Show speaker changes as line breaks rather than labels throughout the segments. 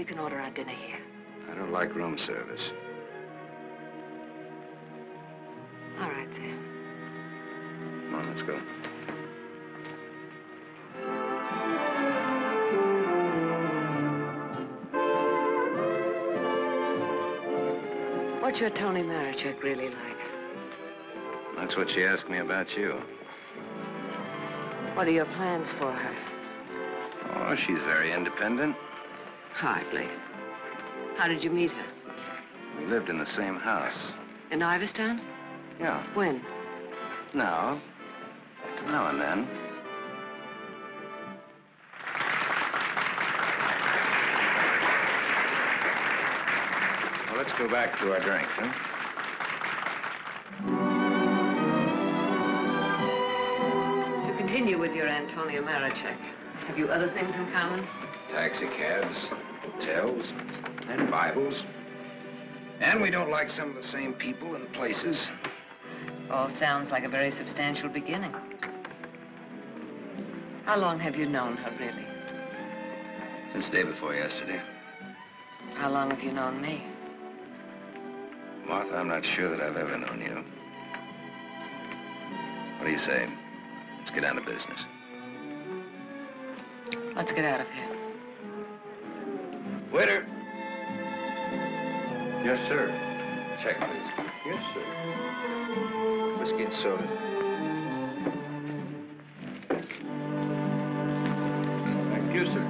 We can order our dinner here.
I don't like room service.
All right, Sam.
Come on, let's go.
What's your Tony Marichek really like?
That's what she asked me about you.
What are your plans for her?
Oh, she's very independent.
Hardly. How did you meet her?
We lived in the same house.
In Iverstown?
Yeah.
When?
Now and then. Well, let's go back to our drinks, huh?
To continue with your Antonia Marichek, have you other things in common?
Taxi cabs, hotels, and Bibles. And we don't like some of the same people and places.
All sounds like a very substantial beginning. How long have you known her, really?
Since day before yesterday.
How long have you known me?
Martha, I'm not sure that I've ever known you. What do you say? Let's get down to business.
Let's get out of here.
Waiter.
Yes, sir.
Check, please.
Yes, sir.
Whiskey and soda.
Thank you, sir.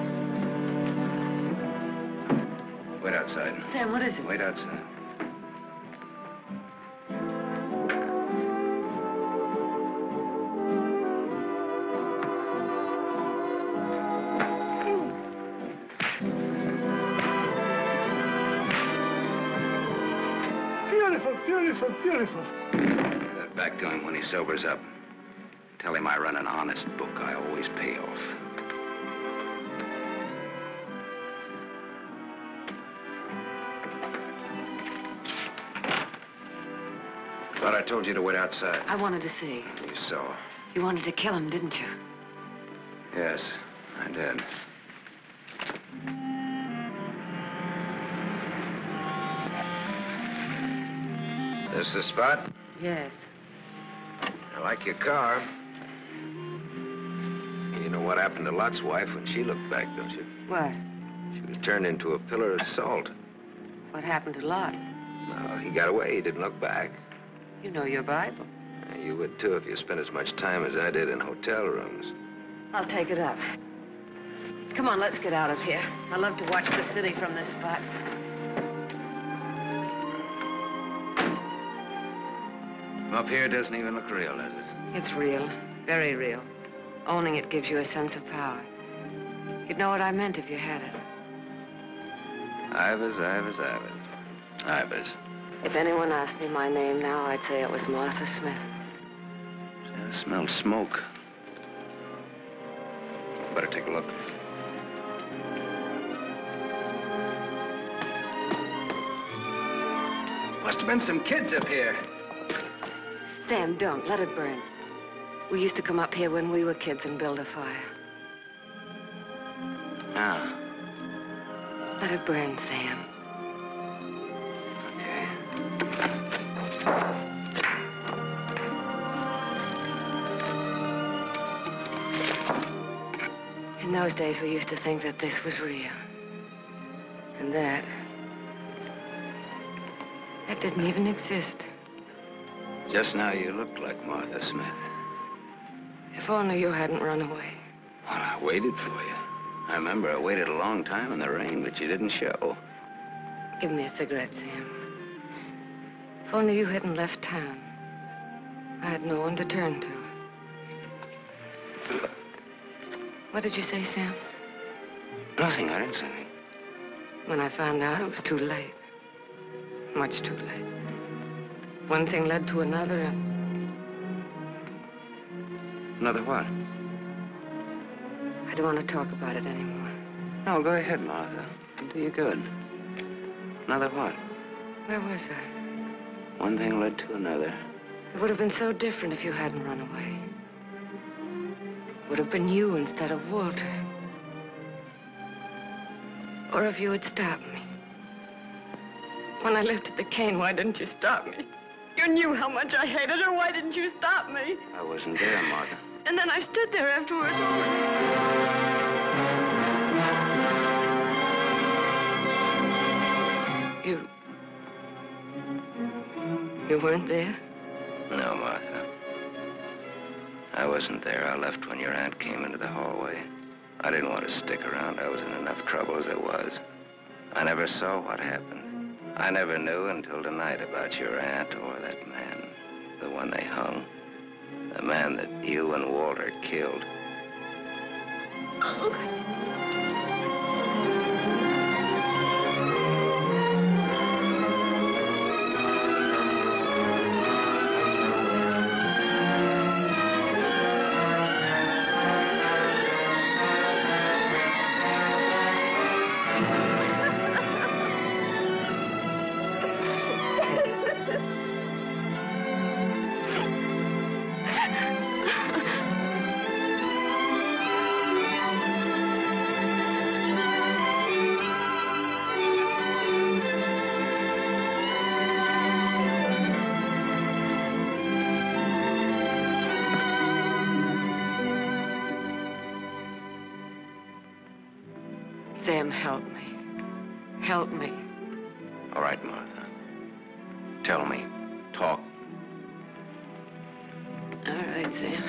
Wait outside.
Sam, what is it?
Wait outside.
Beautiful, beautiful.
That back to him when he sobers up. Tell him I run an honest book. I always pay off. Thought I told you to wait outside.
I wanted to see.
You saw.
You wanted to kill him, didn't you?
Yes, I did. This the spot?
Yes.
I like your car. You know what happened to Lot's wife when she looked back, don't you?
What?
She was turned into a pillar of salt.
What happened to Lot?
Well, he got away. He didn't look back.
You know your Bible.
You would, too, if you spent as much time as I did in hotel rooms.
I'll take it up. Come on, let's get out of here. I love to watch the city from this spot.
Up here doesn't even look real, does it?
It's real. Very real. Owning it gives you a sense of power. You'd know what I meant if you had it.
Ivers, Ivers, Ivers. Ivers.
If anyone asked me my name now, I'd say it was Martha Smith.
I smell smoke. Better take a look. Must have been some kids up here.
Sam, don't. Let it burn. We used to come up here when we were kids and build a fire.
Ah.
Let it burn, Sam.
Okay.
In those days, we used to think that this was real. And that didn't even exist.
Just now you looked like Martha Smith.
If only you hadn't run away.
Well, I waited for you. I remember I waited a long time in the rain, but you didn't show.
Give me a cigarette, Sam. If only you hadn't left town. I had no one to turn to. What did you say, Sam?
Nothing. I didn't say anything.
When I found out, it was too late. Much too late. One thing led to another, and...
Another what?
I don't want to talk about it anymore.
No, go ahead, Martha. It'll do you good. Another what?
Where was I?
One thing led to another.
It would have been so different if you hadn't run away. It would have been you instead of Walter. Or if you would stop me. When I lifted the cane, why didn't you stop me? You knew how much I hated her. Why didn't you stop me?
I wasn't there, Martha.
And then I stood there afterwards. You weren't there?
No, Martha. I wasn't there. I left when your aunt came into the hallway. I didn't want to stick around. I was in enough trouble as it was. I never saw what happened. I never knew until tonight about your aunt or that man, the one they hung. The man that you and Walter killed.
Sam, help me. Help me.
All right, Martha. Tell me. Talk.
All right, Sam.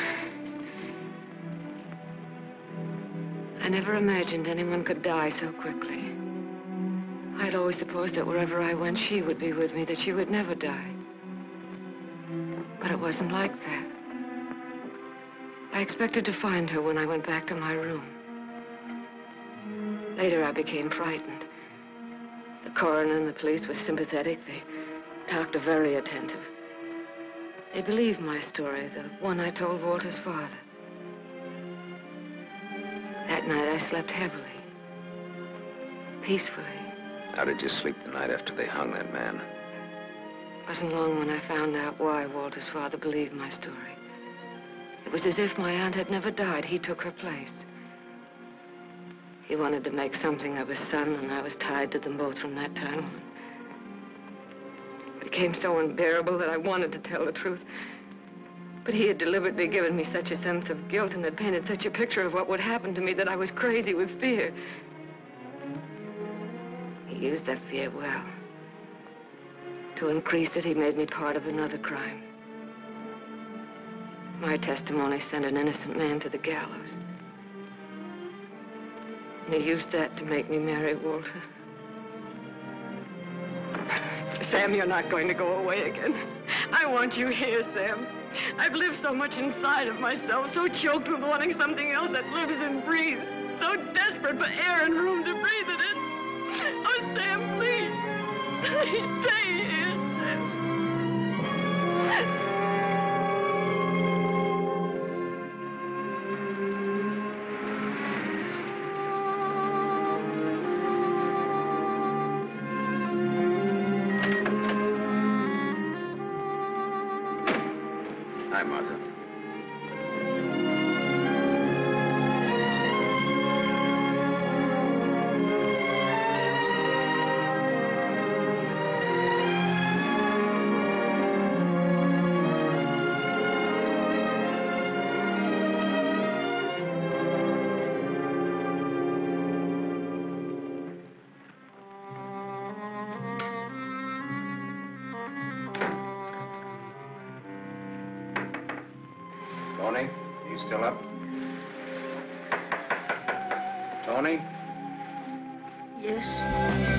I never imagined anyone could die so quickly. I'd always supposed that wherever I went, she would be with me, that she would never die. But it wasn't like that. I expected to find her when I went back to my room. Later, I became frightened. The coroner and the police were sympathetic. The doctor very attentive. They believed my story, the one I told Walter's father. That night, I slept heavily, peacefully.
How did you sleep the night after they hung that man?
It wasn't long when I found out why Walter's father believed my story. It was as if my aunt had never died. He took her place. He wanted to make something of his son, and I was tied to them both from that time on. It became so unbearable that I wanted to tell the truth. But he had deliberately given me such a sense of guilt and had painted such a picture of what would happen to me that I was crazy with fear. He used that fear well. To increase it, he made me part of another crime. My testimony sent an innocent man to the gallows. And he used that to make me marry Walter. Sam, you're not going to go away again. I want you here, Sam. I've lived so much inside of myself, so choked with wanting something else that lives and breathes, so desperate for air and room to breathe it in. Oh, Sam, please. Please stay here, Sam.
Hi, Martha. Tony, you still up? Tony?
Yes.